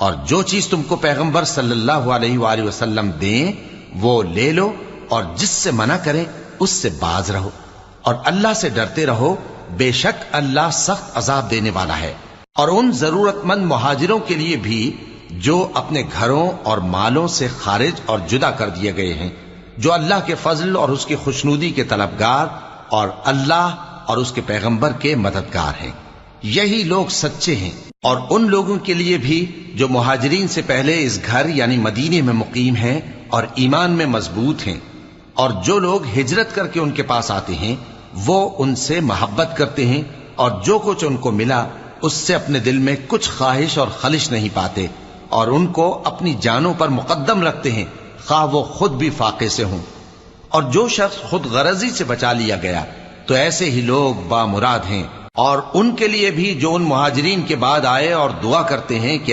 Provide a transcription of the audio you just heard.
और जो चीज तुमको पैगंबर सल्लल्लाहु अलैहि वसल्लम दें वो ले लो, और जिससे मना करें उससे बाज रहो, और अल्लाह से डरते रहो, बेशक अल्लाह सख्त अजाब देने वाला है। और उन जरूरतमंद मुहाजिरों के लिए भी जो अपने घरों और मालों से खारिज और जुदा कर दिए गए हैं, जो अल्लाह के फजल और उसकी खुशनुदी के तलबगार और अल्लाह और उसके पैगंबर के मददगार हैं, यही लोग सच्चे हैं। और उन लोगों के लिए भी जो मुहाजिरीन से पहले इस घर यानी मदीने में मुकीम हैं और ईमान में मजबूत हैं, और जो लोग हिजरत करके उनके पास आते हैं वो उनसे मोहब्बत करते हैं, और जो कुछ उनको मिला उससे अपने दिल में कुछ ख्वाहिश और खलिश नहीं पाते, और उनको अपनी जानों पर मुकद्दम रखते हैं, खा वो खुद भी फाके से हों। और जो शख्स खुद गरजी से बचा लिया गया तो ऐसे ही लोग बामुराद हैं। और उनके लिए भी जो उन मुहाजिरीन के बाद आए और दुआ करते हैं कि